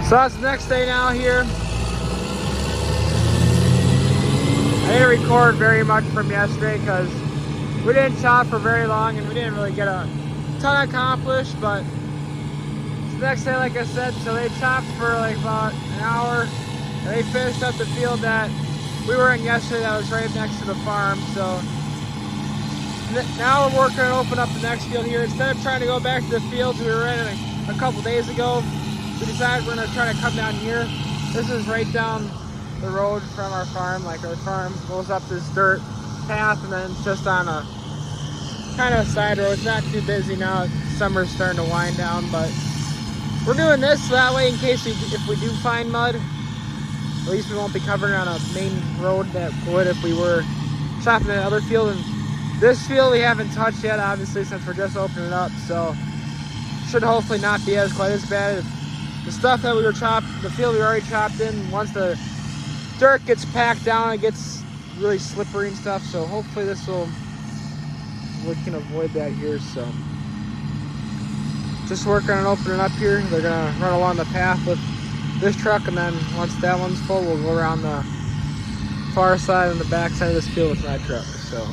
So that's the next day now here. I didn't record very much from yesterday because we didn't chop for very long and we didn't really get a ton accomplished, but it's the next day, like I said. So they chopped for like about an hour and they finished up the field that we were in yesterday that was right next to the farm. So now we're working on opening up the next field here. Instead of trying to go back to the fields we were in a couple days ago, we decided we're going to try to come down here. This is right down the road from our farm. Like, our farm goes up this dirt path and then it's just on a kind of a side road. It's not too busy now. Summer's starting to wind down, but we're doing this so that way in case if we do find mud, at least we won't be covering on a main road that would if we were chopping in another field. And this field we haven't touched yet, obviously, since we're just opening it up, so should hopefully not be quite as bad. The stuff that we were the field we already chopped in, once the dirt gets packed down, it gets really slippery and stuff, so hopefully we can avoid that here. So just working on opening up here. They're gonna run along the path with this truck, and then once that one's full, we'll go around the far side and the back side of this field with my truck. So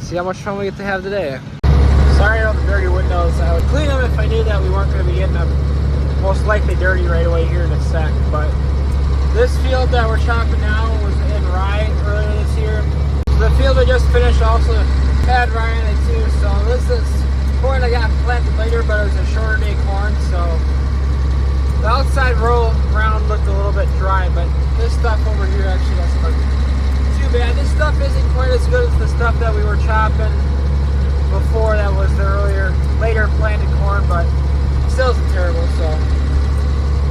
see how much fun we get to have today. Sorry about the dirty windows. I would clean them if I knew that we weren't going to be getting them most likely dirty right away here in a sec. But this field that we're chopping now was in rye earlier this year. So the field we just finished also had rye in it too. So this is corn that got planted later, but it was a shorter day corn. So the outside row round looked a little bit dry, but this stuff over here actually doesn't look too bad. This stuff isn't quite as good as the stuff that we were chopping before. That was the later planted corn, but still isn't terrible. So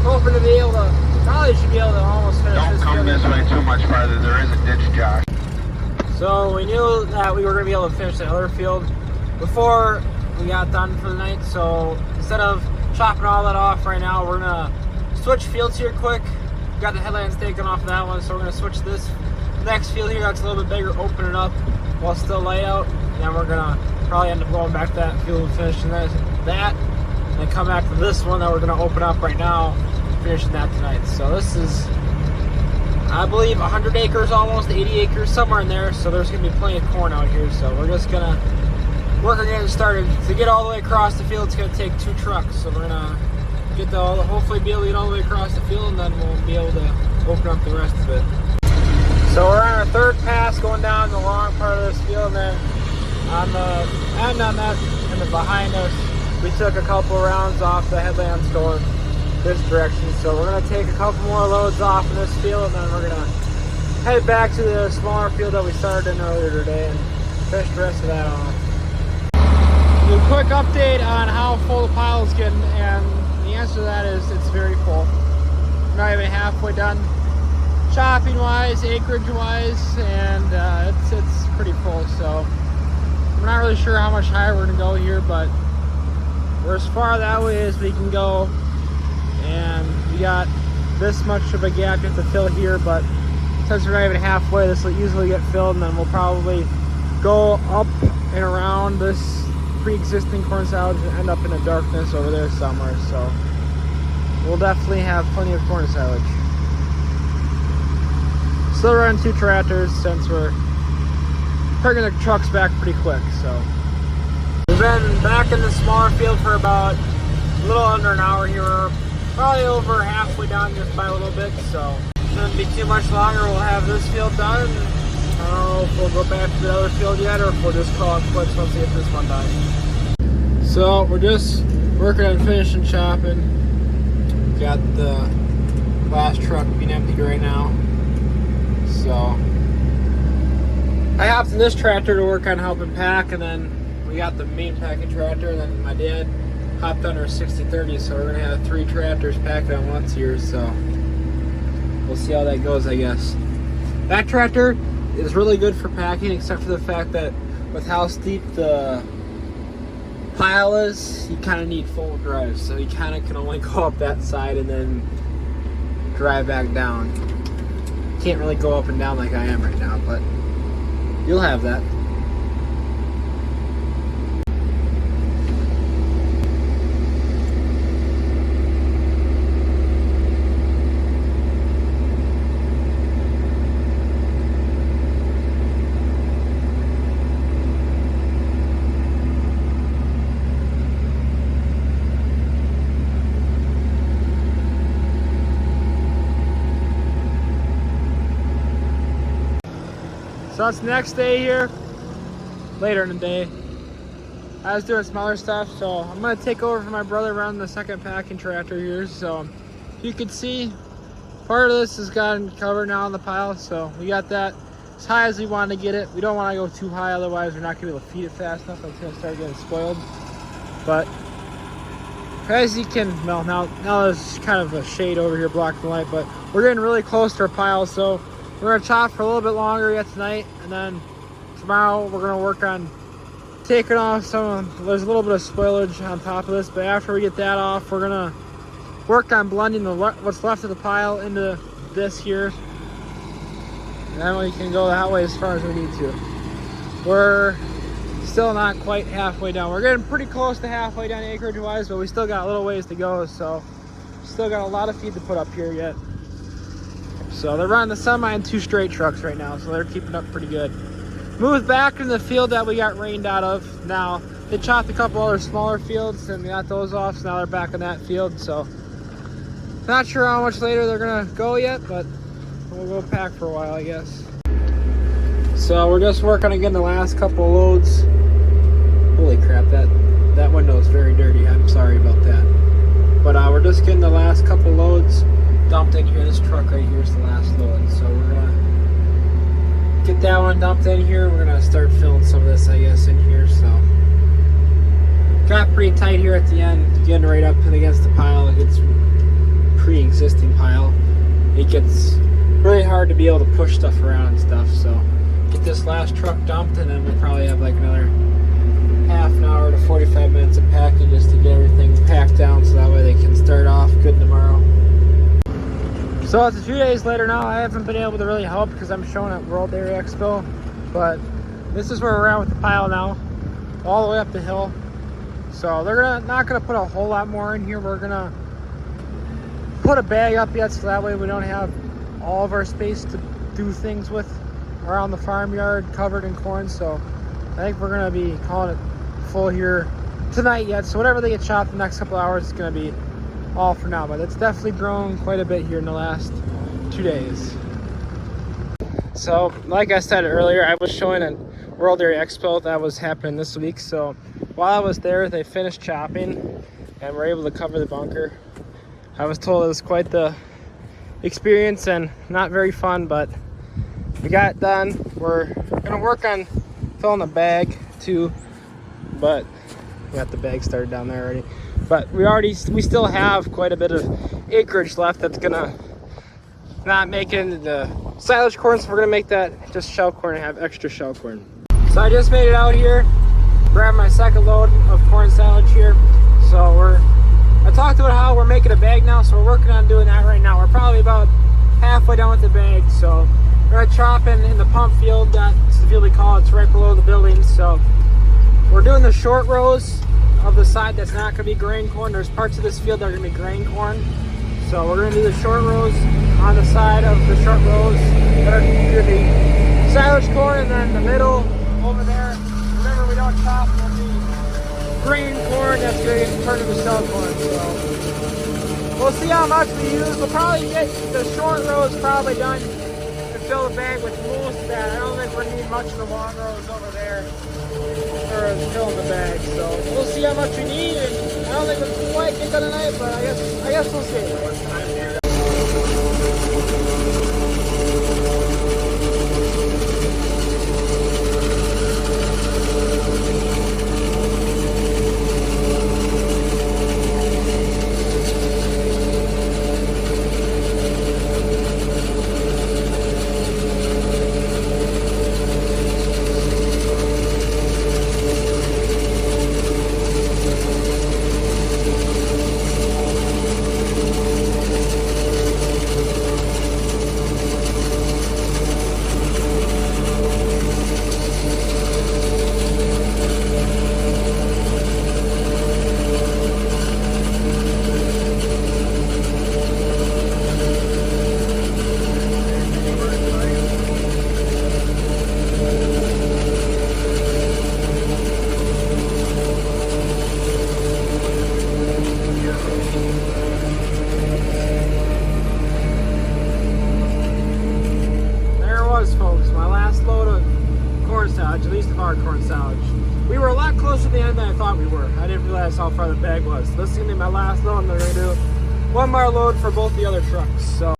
hoping to be able to, probably should be able to almost finish this. Don't come this way too much farther. There is a ditch, Josh. So we knew that we were going to be able to finish the other field before we got done for the night. So instead of chopping all that off right now, we're going to switch fields here quick. Got the headlands taken off of that one, so we're going to switch this next field here that's a little bit bigger, open it up while it's still light out, and then we're gonna probably end up going back to that field and finishing that, and then come back to this one that we're gonna open up right now, finishing that tonight. So this is, I believe, 100 acres, almost 80 acres, somewhere in there. So there's gonna be plenty of corn out here. So we're just gonna work on getting started. To get all the way across the field, it's gonna take 2 trucks. So we're gonna hopefully be able to get all the way across the field, and then we'll be able to open up the rest of it. So we're on our third pass going down the long part of this field, and then on that and the behind us, we took a couple rounds off the headlands going this direction. So we're gonna take a couple more loads off in this field, and then we're gonna head back to the smaller field that we started in earlier today and finish the rest of that off. A quick update on how full the pile is getting, and the answer to that is it's very full. We're not even halfway done chopping wise, acreage wise, and it's pretty full. So I'm not really sure how much higher we're gonna go here, but we're as far that way as we can go, and we got this much of a gap you have to fill here, but since we're not even halfway, this will easily get filled, and then we'll probably go up and around this pre-existing corn silage and end up in the darkness over there somewhere. So we'll definitely have plenty of corn silage. Still running 2 tractors since we're bringing the trucks back pretty quick. So we've been back in the smaller field for about a little under an hour here. We're probably over halfway down just by a little bit, so shouldn't be too much longer. We'll have this field done. I don't know if we'll go back to the other field yet, or if we'll just call it quits once we get this one done. So we're just working on finishing chopping. Got the last truck being emptied right now. So I hopped in this tractor to work on helping pack, and then we got the main packing tractor, and then my dad hopped on our 60/30, so we're gonna have 3 tractors packed on once here. So we'll see how that goes, I guess. That tractor is really good for packing, except for the fact that with how steep the pile is, you kind of need full drive, so you kind of can only go up that side and then drive back down. Can't really go up and down like I am right now, but you'll have that. that's the next day here. Later in the day, I was doing some other stuff, so I'm gonna take over for my brother running the second packing tractor here. So you can see part of this has gotten covered now on the pile, so we got that as high as we want to get it. We don't want to go too high, otherwise we're not gonna be able to feed it fast enough. It's gonna start getting spoiled. But as you can, well, now there's kind of a shade over here blocking the light, but we're getting really close to our pile, so we're gonna chop for a little bit longer yet tonight, and then tomorrow we're gonna work on taking off there's a little bit of spoilage on top of this, but after we get that off, we're gonna work on blending what's left of the pile into this here, and then we can go that way as far as we need to. We're still not quite halfway down. We're getting pretty close to halfway down acreage wise, but we still got a little ways to go, so still got a lot of feed to put up here yet. So they're running the semi and 2 straight trucks right now, so they're keeping up pretty good. Moved back in the field that we got rained out of. Now they chopped a couple other smaller fields and got those off, so now they're back in that field. So not sure how much later they're gonna go yet, but we'll go pack for a while, I guess. So we're just working on getting the last couple of loads. Holy crap, that window is very dirty. I'm sorry about that. But we're just getting the last couple loads dumped in here. This truck right here is the last load. So we're gonna get that one dumped in here. We're gonna start filling some of this, I guess, in here. So got pretty tight here at the end, getting right up against the pile. It gets pre-existing pile. It gets really hard to be able to push stuff around and stuff. So get this last truck dumped, and then we'll probably have like another half an hour to 45 minutes of packing just to get everything packed down, so that way they can start off good tomorrow. So it's a few days later now. I haven't been able to really help because I'm showing at World Dairy Expo, but this is where we're at with the pile now, all the way up the hill. So they're not gonna put a whole lot more in here. We're gonna put a bag up yet, so that way we don't have all of our space to do things with around the farmyard covered in corn. So I think we're gonna be calling it full here tonight yet. So whatever they get chopped the next couple hours, it's gonna be all for now. But it's definitely grown quite a bit here in the last 2 days. So like I said earlier, I was showing at World Dairy Expo that was happening this week. So while I was there, they finished chopping and were able to cover the bunker. I was told it was quite the experience and not very fun, but we got it done. We're gonna work on filling the bag too, but we got the bag started down there already. But we still have quite a bit of acreage left that's gonna not make it into the silage corn, so we're gonna make that just shell corn and have extra shell corn. So I just made it out here, grabbed my second load of corn silage here. So I talked about how we're making a bag now, so we're working on doing that right now. We're probably about halfway done with the bag, so we're gonna chop in the pump field. That's the field we call it. It's right below the building. So we're doing the short rows of the side that's not gonna be grain corn. There's parts of this field that are gonna be grain corn. So we're gonna do the short rows on the side of the short rows that are gonna be silage corn, and then the middle over there, whatever we don't chop will be grain corn that's gonna get turned into shell corn. So we'll see how much we use. We'll probably get the short rows probably done and fill the bag with most of that. I don't think we're gonna need much of the long rows over there for filling the bag. So we'll see how much we need, and I don't think we'll quite get done tonight, but I guess we'll see. least of our corn silage. We were a lot closer to the end than I thought we were. I didn't realize how far the bag was. This is going to be my last load, and they're going to do one more load for both the other trucks. So